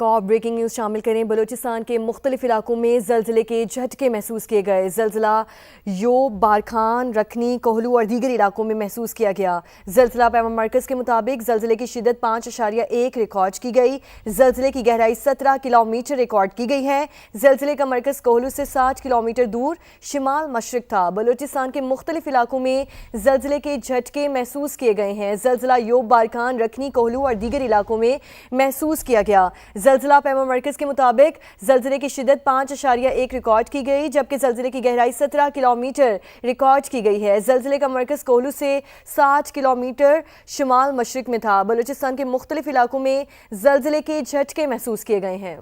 और breaking news शामिल करें। बलूचिस्तान के मुख्तलिफ इलाकों में ज़लज़ले के झटके महसूस किए गए। ज़लज़ला योब, बारखान, रखनी, कोहलू और दीगर इलाकों में महसूस किया गया। ज़लज़ला पैमा मरकज़ के मुताबिक ज़लज़ले की शिद्दत 5.1 रिकॉर्ड की गई। ज़लज़ले की गहराई 17 किलोमीटर रिकॉर्ड की गई है। ज़लज़ले का मरकज़ कोहलू से 60 किलोमीटर दूर शिमाल मशरिक था। बलूचिस्तान के मुख्तलिफ इलाकों में ज़लज़ले के झटके महसूस किए गए हैं। ज़लज़ला योब, बारखान, रखनी, कोहलू और दीगर इलाकों में महसूस किया गया। ज़लज़ला पैमा मरकज़ के मुताबिक ज़लज़ले की शिद्दत 5.1 रिकॉर्ड की गई, जबकि ज़लज़ले की गहराई 17 किलोमीटर रिकॉर्ड की गई है। ज़लज़ले का मरकज़ कोहलू से 60 किलोमीटर शिमाल मशरिक में था। बलूचिस्तान के मुख्तलिफ इलाकों में ज़लज़ले के झटके महसूस किए गए हैं।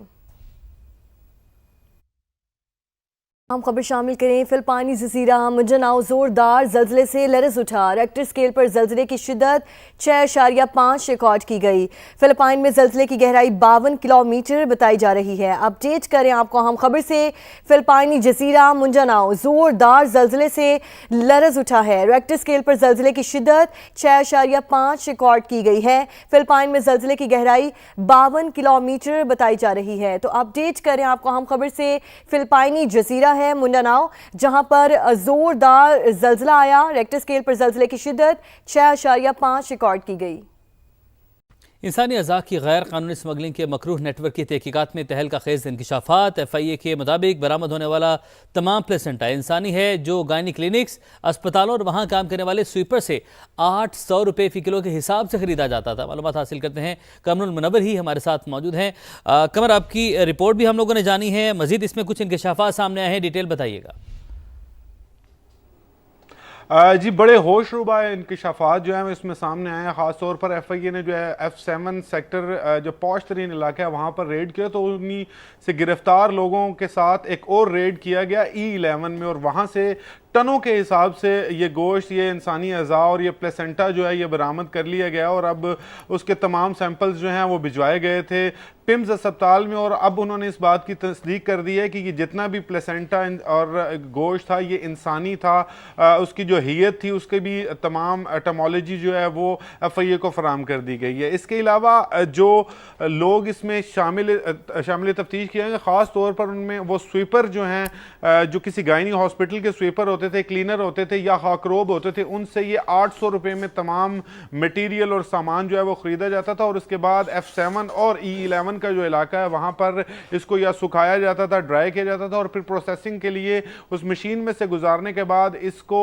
हम खबर शामिल करें। फिलिपाइनी जजीरा मिंडानाओ जोरदार ज़लज़ले से लरज़ उठा। रेक्टर स्केल पर ज़लज़ले की शिद्दत 6.5 रिकॉर्ड की गई। फिलिपाइन में ज़लज़ले की गहराई 52 किलोमीटर बताई जा रही है। अपडेट करें आपको हम खबर से। फिलिपाइनी जजीरा मिंडानाओ जोरदार ज़लज़ले से लरज़ उठा है। रेक्टर स्केल पर ज़लज़ले की शिद्दत 6.5 रिकॉर्ड की गई है। फिलिपाइन में ज़लज़ले की गहराई 52 किलोमीटर बताई जा रही है। तो अपडेट करें आपको हम खबर से। फिलिपाइनी जजीरा है मिंडानाओ, जहां पर जोरदार ज़लज़ला आया। रेक्टर स्केल पर ज़लज़ले की शिद्दत 6.5 रिकॉर्ड की गई। इंसानी अज़ा की गैर कानूनी स्मगलिंग के मकरूह नेटवर्क की तहकीकात में तहलका खेज़ इंकशाफात। FIA के मुताबिक बरामद होने वाला तमाम प्लेसेंटा इंसानी है, जो गायनी क्लिनिक्स, अस्पतालों और वहाँ काम करने वाले स्वीपर से 800 रुपये फ़ी किलो के हिसाब से ख़रीदा जाता था। मालूमात हासिल करते हैं। कमरुल मुनव्वर ही हमारे साथ मौजूद हैं। कमर, आपकी रिपोर्ट भी हम लोगों ने जानी है, मज़ीद इसमें कुछ इंकशाफात सामने आए हैं, डिटेल बताइएगा। जी, बड़े होशरुबा इंकशाफात जो है इसमें सामने आए हैं। ख़ासतौर पर FIA ने जो है F7 सेक्टर जो पॉश तरीन इलाका है वहाँ पर रेड किया, तो उन्हीं से गिरफ्तार लोगों के साथ एक और रेड किया गया E11 में, और वहाँ से टनों के हिसाब से ये गोश्त, ये इंसानी अज़ा और ये प्लेसेंटा जो है ये बरामद कर लिया गया, और अब उसके तमाम सैंपल्स जो हैं वो भिजवाए गए थे पिम्स अस्पताल में। और अब उन्होंने इस बात की तस्दीक कर दी है कि ये जितना भी प्लेसेंटा और गोश्त था ये इंसानी था। उसकी जो हैयत थी उसके भी तमाम एटमोलॉजी जो है वो FIA को फराम कर दी गई है। इसके अलावा जो लोग इसमें शामिल तफ्तीश किए हैं, ख़ास तौर पर उनमें वो स्वीपर जो हैं, जो किसी गायनी हॉस्पिटल के स्वीपर होते थे, क्लीनर होते थे या खाकरोब होते थे, उनसे ये 800 रुपये में तमाम मटीरियल और सामान जो है वो ख़रीदा जाता था। और उसके बाद F7 और E11 का जो इलाका है वहाँ पर इसको या सुखाया जाता था, ड्राई किया जाता था, और फिर प्रोसेसिंग के लिए उस मशीन में से गुजारने के बाद इसको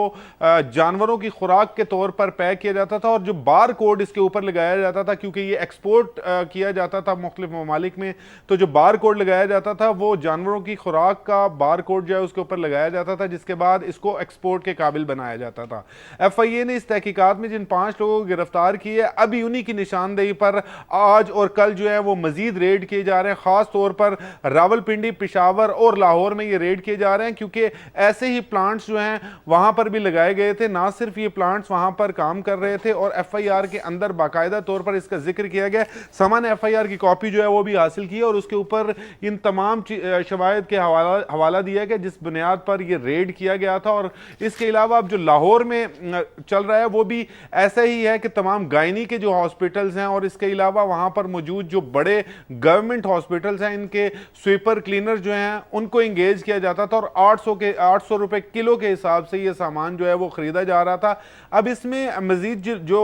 जानवरों की खुराक के तौर पर पैक किया जाता था। और जो बार कोड इसके ऊपर लगाया जाता था, क्योंकि ये एक्सपोर्ट किया जाता था मुख्तलिफ ममालिक में, तो जो बार कोड लगाया जाता था वो जानवरों की खुराक का बार कोड जो है उसके ऊपर लगाया जाता था, जिसके बाद इसको एक्सपोर्ट के काबिल बनाया जाता था। FIA ने इस तहकीकात में जिन 5 लोगों को गिरफ्तार किए, अभी उन्हीं की निशानदेही पर आज और कल जो है वो मजीद रेड किए जा रहे हैं। खास तौर पर रावलपिंडी, पेशावर और लाहौर में ये रेड किए जा रहे हैं, क्योंकि ऐसे ही प्लांट्स जो हैं वहां पर भी लगाए गए थे। ना सिर्फ ये प्लांट्स वहां पर काम कर रहे थे, और FIR के अंदर बाकायदा तौर पर इसका जिक्र किया गया। सामान्य FIR की कॉपी जो है वो भी हासिल की, और उसके ऊपर इन तमाम शवाहिद के हवाला दिया गया जिस बुनियाद पर यह रेड किया गया था। और इसके अलावा अब जो लाहौर में चल रहा है वो भी ऐसा ही है कि तमाम गायनी के जो हॉस्पिटल्स हैं, और इसके अलावा वहां पर मौजूद जो बड़े गवर्नमेंट हॉस्पिटल्स हैं, इनके स्वीपर, क्लीनर जो हैं उनको इंगेज किया जाता था, और 800 रुपए किलो के हिसाब से ये सामान जो है वो खरीदा जा रहा था। अब इसमें मजीद जो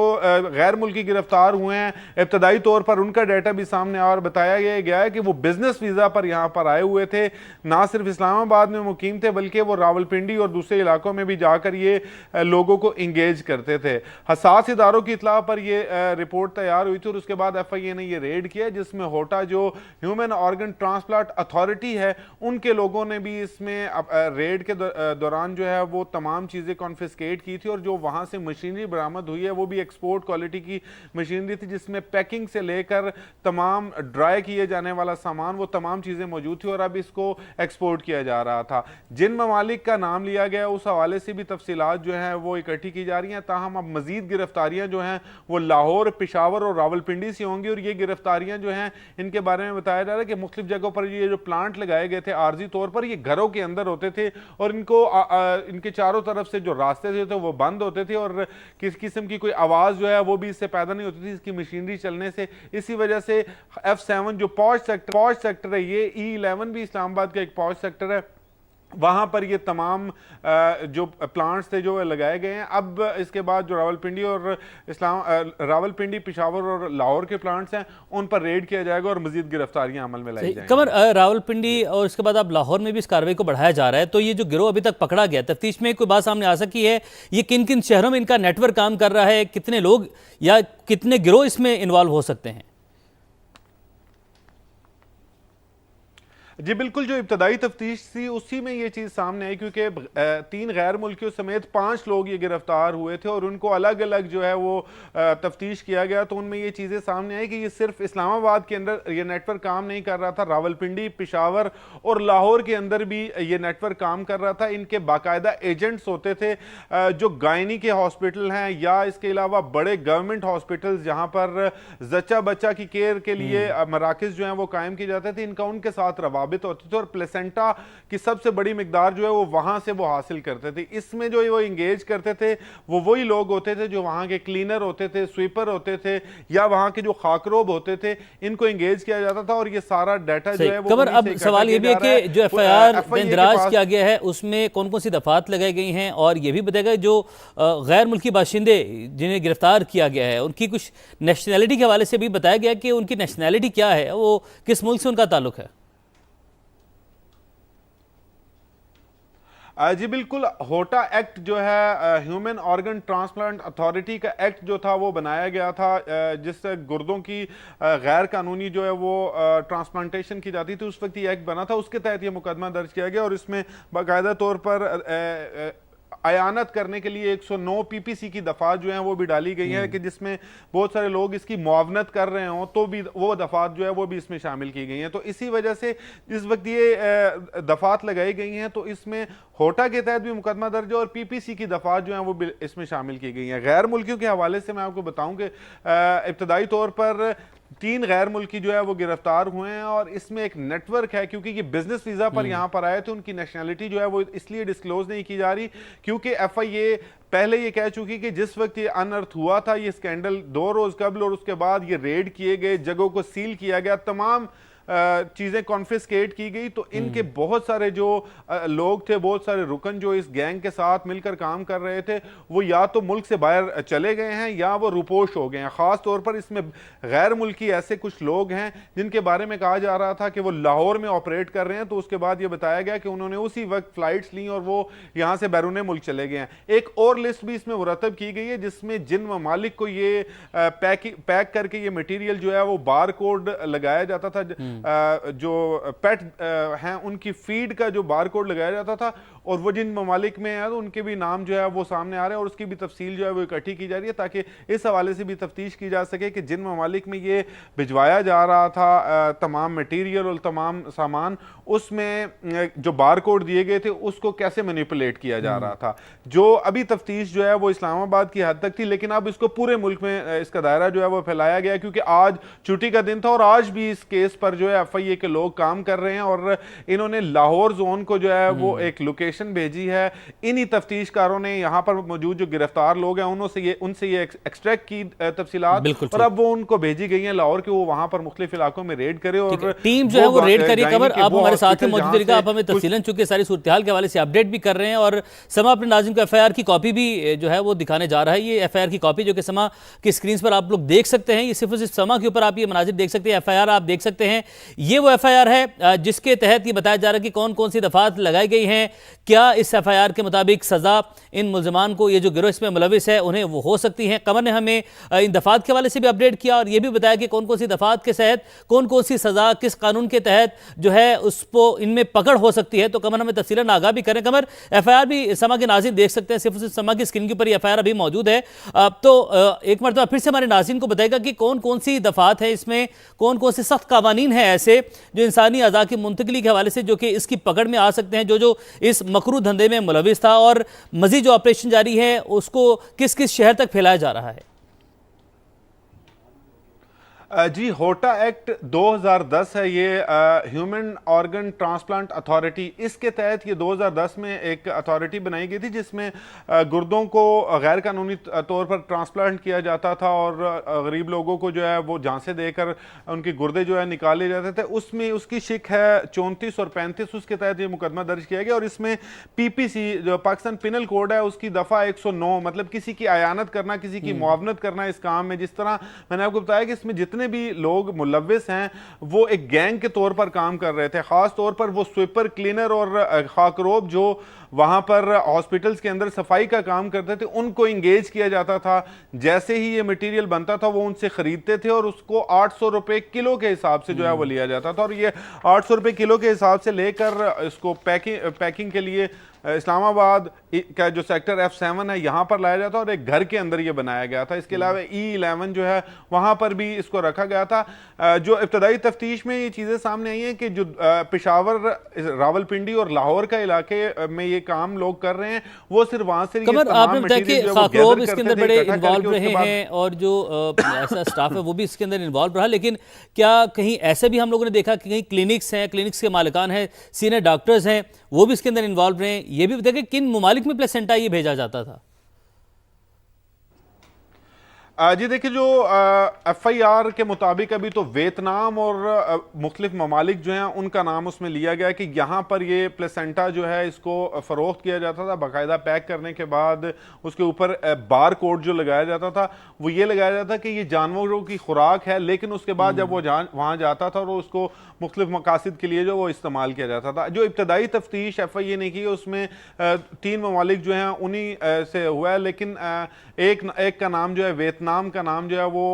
गैर मुल्की गिरफ्तार हुए हैं, इब्तदाई तौर पर उनका डाटा भी सामने और बताया गया है कि वो बिजनेस वीजा पर यहाँ पर आए हुए थे, ना सिर्फ इस्लामाबाद में मुकीम थे बल्कि वो रावलपिंडी और दूसरे इलाकों में भी जाकर ये लोगों को इंगेज करते थे। हसास इदारों की इत्तला पर ये रिपोर्ट तैयार हुई थी, और उसके बाद FIA ने ये रेड किया, जिसमें होटा जो ह्यूमन ऑर्गन ट्रांसप्लांट अथॉरिटी है उनके लोगों ने भी इसमें रेड के दौरान जो है वो तमाम चीज़ें कॉन्फिस्केट की थी। और जो वहाँ से मशीनरी बरामद हुई है वो भी एक्सपोर्ट क्वालिटी की मशीनरी थी, जिसमें पैकिंग से लेकर तमाम ड्राई किए जाने वाला सामान, वो तमाम चीज़ें मौजूद थी, और अब इसको एक्सपोर्ट किया जा रहा था। जिन ममालिक का नाम लिया गया उस हवाले से भी तफसीलात जो हैं वो इकट्ठी की जा रही हैं। ताहम अब मजीद गिरफ्तारियां जो हैं वो लाहौर, पेशावर और रावलपिंडी से होंगी, और ये गिरफ्तारियां जो हैं इनके बारे में बताया जा रहा है कि मुख्तलिफ जगहों पर ये जो प्लांट लगाए गए थे आर्जी तौर पर, ये घरों के अंदर होते थे और इनको इनके चारों तरफ से जो रास्ते थे तो वो बंद होते थे और किस किस्म की कोई आवाज़ जो है वो भी इससे पैदा नहीं होती थी इसकी मशीनरी चलने से। इसी वजह से F7 जो पॉश सेक्टर है, ये E11 भी इस्लामाबाद का एक पॉश सेक्टर है, वहाँ पर ये तमाम जो प्लांट्स थे जो लगाए गए हैं। अब इसके बाद जो रावलपिंडी, पेशावर और लाहौर के प्लांट्स हैं उन पर रेड किया जाएगा और मजीद गिरफ्तारियां अमल में लाई जाएंगी। कमर, रावलपिंडी और इसके बाद अब लाहौर में भी इस कार्रवाई को बढ़ाया जा रहा है, तो ये जो गिरोह अभी तक पकड़ा गया, तफ्तीश में कोई बात सामने आ सकी है? ये किन किन शहरों में इनका नेटवर्क काम कर रहा है? कितने लोग या कितने गिरोह इसमें इन्वॉल्व हो सकते हैं? जी बिल्कुल, जो इब्तदाई तफ्तीश थी उसी में ये चीज़ सामने आई, क्योंकि 3 गैर मुल्कियों समेत 5 लोग ये गिरफ्तार हुए थे और उनको अलग अलग जो है वो तफ्तीश किया गया। तो उनमें ये चीज़ें सामने आई कि ये सिर्फ इस्लामाबाद के अंदर ये नेटवर्क काम नहीं कर रहा था, रावलपिंडी, पेशावर और लाहौर के अंदर भी ये नेटवर्क काम कर रहा था। इनके बाकायदा एजेंट्स होते थे जो गायनी के हॉस्पिटल हैं या इसके अलावा बड़े गवर्नमेंट हॉस्पिटल जहाँ पर जच्चा बच्चा की केयर के लिए मराकज़ जो हैं वो कायम किए जाते थे, इनका उनके साथ रवाबित होते थे और प्लेसेंटा की सबसे बड़ी मिकदार जो है वो वहां से वो हासिल करते थे। इसमें जो वो इंगेज करते थे वो वही लोग होते थे जो वहां के क्लीनर होते थे, स्वीपर होते थे या वहां के जो खाकरोब होते थे, इनको इंगेज किया जाता था और ये सारा डाटा जो है वो खबर। अब सवाल ये भी है कि जो एफआईआर इंदराज किया गया है उसमें कौन कौन सी दफात लगाई गई हैं, और ये भी बताएगा जो गैर मुल्की बाशिंदे जिन्हें गिरफ्तार किया गया है उनकी कुछ नेशनैलिटी के हवाले से भी बताया गया कि उनकी नेशनैलिटी क्या है, वो किस मुल्क से उनका ताल्लुक है। जी बिल्कुल, होटा एक्ट जो है ह्यूमन ऑर्गन ट्रांसप्लांट अथॉरिटी का एक्ट जो था वो बनाया गया था, जिससे गुर्दों की गैर कानूनी जो है वो ट्रांसप्लांटेशन की जाती थी। उस वक्त ये एक्ट बना था, उसके तहत ये मुकदमा दर्ज किया गया और इसमें बाकायदा तौर पर अयानत करने के लिए 109 PPC की दफात जो है वो भी डाली गई है कि जिसमें बहुत सारे लोग इसकी मुआवनत कर रहे हों तो भी वो दफात जो है वो भी इसमें शामिल की गई हैं। तो इसी वजह से जिस वक्त ये दफात लगाई गई हैं तो इसमें होटा के तहत भी मुकदमा दर्ज है और PPC की दफात जो है वो इसमें शामिल की गई हैं। गैर मुल्कियों के हवाले से मैं आपको बताऊं कि इब्तदाई तौर पर 3 गैर मुल्की जो है वो गिरफ्तार हुए हैं और इसमें एक नेटवर्क है, क्योंकि ये बिजनेस वीजा पर यहाँ पर आए थे, उनकी नेशनैलिटी जो है वो इसलिए डिस्क्लोज नहीं की जा रही क्योंकि FIA पहले ये कह चुकी कि जिस वक्त ये अनर्थ हुआ था ये स्कैंडल 2 रोज कबल और उसके बाद ये रेड किए गए, जगहों को सील किया गया, तमाम चीजें कॉन्फिस्केट की गई। तो इनके बहुत सारे जो लोग थे, बहुत सारे रुकन जो इस गैंग के साथ मिलकर काम कर रहे थे, वो या तो मुल्क से बाहर चले गए हैं या वो रुपोश हो गए हैं। खास तौर पर इसमें गैर मुल्की ऐसे कुछ लोग हैं जिनके बारे में कहा जा रहा था कि वो लाहौर में ऑपरेट कर रहे हैं, तो उसके बाद ये बताया गया कि उन्होंने उसी वक्त फ्लाइट्स ली और वो यहाँ से बैरून मुल्क चले गए हैं। एक और लिस्ट भी इसमें मुरतब की गई है जिसमें जिन ममालिक को ये पैक करके ये मटीरियल जो है वो बार कोड लगाया जाता था, जो पेट हैं उनकी फीड का जो बारकोड लगाया जाता था, और वो जिन ममालिक में है तो उनके भी नाम जो है वो सामने आ रहे हैं और उसकी भी तफसील जो है वो इकट्ठी की जा रही है ताकि इस हवाले से भी तफ्तीश की जा सके कि जिन ममालिक में ये भिजवाया जा रहा था तमाम मटीरियल और तमाम सामान, उसमें जो बारकोड दिए गए थे उसको कैसे मैनिपुलेट किया जा रहा था। जो अभी तफ्तीश जो है वो इस्लामाबाद की हद तक थी, लेकिन अब इसको पूरे मुल्क में इसका दायरा जो है वो फैलाया गया क्योंकि आज छुट्टी का दिन था और आज भी इस केस पर जो है FIA के लोग काम कर रहे हैं और इन्होंने लाहौर जोन को जो है वो एक लोकेशन भेजी है। इन्हीं तफ्तीशकारों ने यहाँ पर मौजूद जो गिरफ्तार लोग हैं उनसे ये एक्सट्रैक्ट की तफसीलात और अब वो उनको भेजी गई हैं लाहौर के वो वहां पर मुख्तलिफ इलाकों में रेड करे और टीम जो है वो रेड करी। खबर आप हमारे साथ ही मौजूद रहिएगा, आप हमें तफसीलन चुके सारी सूरत हाल के हवाले से अपडेट भी कर रहे हैं और समा अपने नाज़रीन को FIR की कॉपी भी जो है वो दिखाने जा रहा है। ये FIR की कॉपी जो कि समा की स्क्रीन पर आप लोग देख सकते हैं, ये सिर्फ समा के ऊपर आप ये मनाजिर देख सकते हैं, FIR आप देख सकते हैं। ये वो FIR है जिसके तहत ये बताया जा रहा है कि कौन कौन सी दफात लगाई गई हैं, क्या इस FIR के मुताबिक सजा इन मुल्ज़िमान को, ये जो गिरोह इसमें मुलविस है, उन्हें वो हो सकती हैं। कमर ने हमें इन दफात के हवाले से भी अपडेट किया और ये भी बताया कि कौन कौन सी दफात के तहत कौन कौन सी सजा किस कानून के तहत जो है उसको इनमें पकड़ हो सकती है। तो कमर हमें तफसीलन आगाह भी करें। कमर, FIR भी समा के नाज़रीन देख सकते हैं, सिर्फ समा की स्क्रीन के ऊपर FIR अभी मौजूद है। तो एक मरतबा फिर से हमारे नाज़रीन को बताएगा कि कौन कौन सी दफात है, इसमें कौन कौन से सख्त कावानीन हैं हैं ऐसे जो इंसानी अज़ा की मुंतकली के हवाले से जो कि इसकी पकड़ में आ सकते हैं, जो जो इस मकरू धंधे में मुलविस था, और मज़ीद जो ऑपरेशन जारी है उसको किस किस शहर तक फैलाया जा रहा है? जी, होटा एक्ट 2010 है, ये ह्यूमन ऑर्गन ट्रांसप्लांट अथॉरिटी, इसके तहत ये 2010 में एक अथॉरिटी बनाई गई थी जिसमें गुर्दों को गैर कानूनी तौर पर ट्रांसप्लांट किया जाता था और गरीब लोगों को जो है वो झांसे देकर उनके गुर्दे जो है निकाले जाते थे। उसमें उसकी शिक है 34 और 35, उसके तहत ये मुकदमा दर्ज किया गया और इसमें पीपीसी जो पाकिस्तान पिनल कोड है उसकी दफ़ा 109, मतलब किसी की अयानत करना, किसी की मुआवनत करना इस काम में। जिस तरह मैंने आपको बताया कि इसमें जितने भी लोग मुलविस हैं वो एक गैंग के तौर पर काम कर रहे थे, खास तौर पर वो स्वीपर, क्लीनर और खाकरोब जो वहां पर हॉस्पिटल्स के अंदर सफाई का काम करते थे, उनको इंगेज किया जाता था। जैसे ही ये मटेरियल बनता था वो उनसे खरीदते थे और उसको 800 रुपए किलो के हिसाब से जो है वो लिया जाता था और ये 800 रुपए किलो के हिसाब से लेकर इसको पैकिंग के लिए इस्लामाबाद का जो सेक्टर F7 है यहाँ पर लाया जाता और एक घर के अंदर ये बनाया गया था। इसके अलावा E11 जो है वहाँ पर भी इसको रखा गया था। जो इब्तदाई तफ्तीश में ये चीज़ें सामने आई हैं कि जो पेशावर, रावलपिंडी और लाहौर का इलाके में ये काम लोग कर रहे हैं, वो सिर्फ वहाँ से कमर, आपने बताया कि खाकरोब इसके अंदर बड़े इन्वॉल्व रहे हैं और जो ऐसा स्टाफ है वो भी इसके अंदर इन्वॉल्व रहा, लेकिन क्या कहीं ऐसे भी हम लोगों ने देखा कि कहीं क्लिनिक्स हैं, क्लिनिक्स के मालिकान हैं, सीनियर डॉक्टर्स हैं, वो भी इसके अंदर इन्वॉल्व रहे हैं? ये भी बताया कि किन मुमालिक में प्लेसेंटा ये भेजा जाता था? जी देखिए, जो FIR के मुताबिक अभी तो वियतनाम और मुख्तलिफ ममालिक जो हैं उनका नाम उसमें लिया गया कि यहाँ पर ये प्लेसेंटा जो है इसको फ़रोख्त किया जाता था। बाकायदा पैक करने के बाद उसके ऊपर बार कोड जो लगाया जाता था वो ये लगाया जाता कि ये जानवरों की खुराक है, लेकिन उसके बाद जब वो वहाँ जाता था और उसको मुख्तलिफ मकासद के लिए जो वो इस्तेमाल किया जाता था। जो इब्तदाई तफ्तीश FIA ने की उसमें 3 ममालिक जो हैं उन्हीं से हुआ है, लेकिन एक का नाम जो है, वियतनाम का नाम जो है वो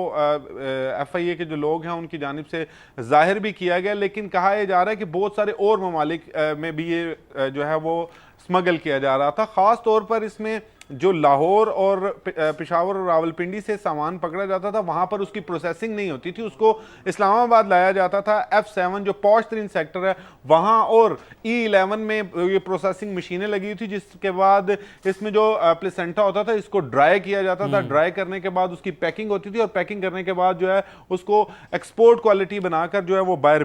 FIA के जो लोग हैं उनकी जानिब से जाहिर भी किया गया, लेकिन कहा यह जा रहा है कि बहुत सारे और ममालिक में भी ये जो है वो स्मगल किया जा रहा था। ख़ास तौर पर इसमें जो लाहौर और पेशावर और रावलपिंडी से सामान पकड़ा जाता था वहाँ पर उसकी प्रोसेसिंग नहीं होती थी, उसको इस्लामाबाद लाया जाता था। F7 जो पॉश तरीन सेक्टर है वहाँ और E11 में ये प्रोसेसिंग मशीनें लगी हुई थी, जिसके बाद इसमें जो प्लेसेंटा होता था इसको ड्राई किया जाता था। ड्राई करने के बाद उसकी पैकिंग होती थी और पैकिंग करने के बाद जो है उसको एक्सपोर्ट क्वालिटी बनाकर जो है वो बाहर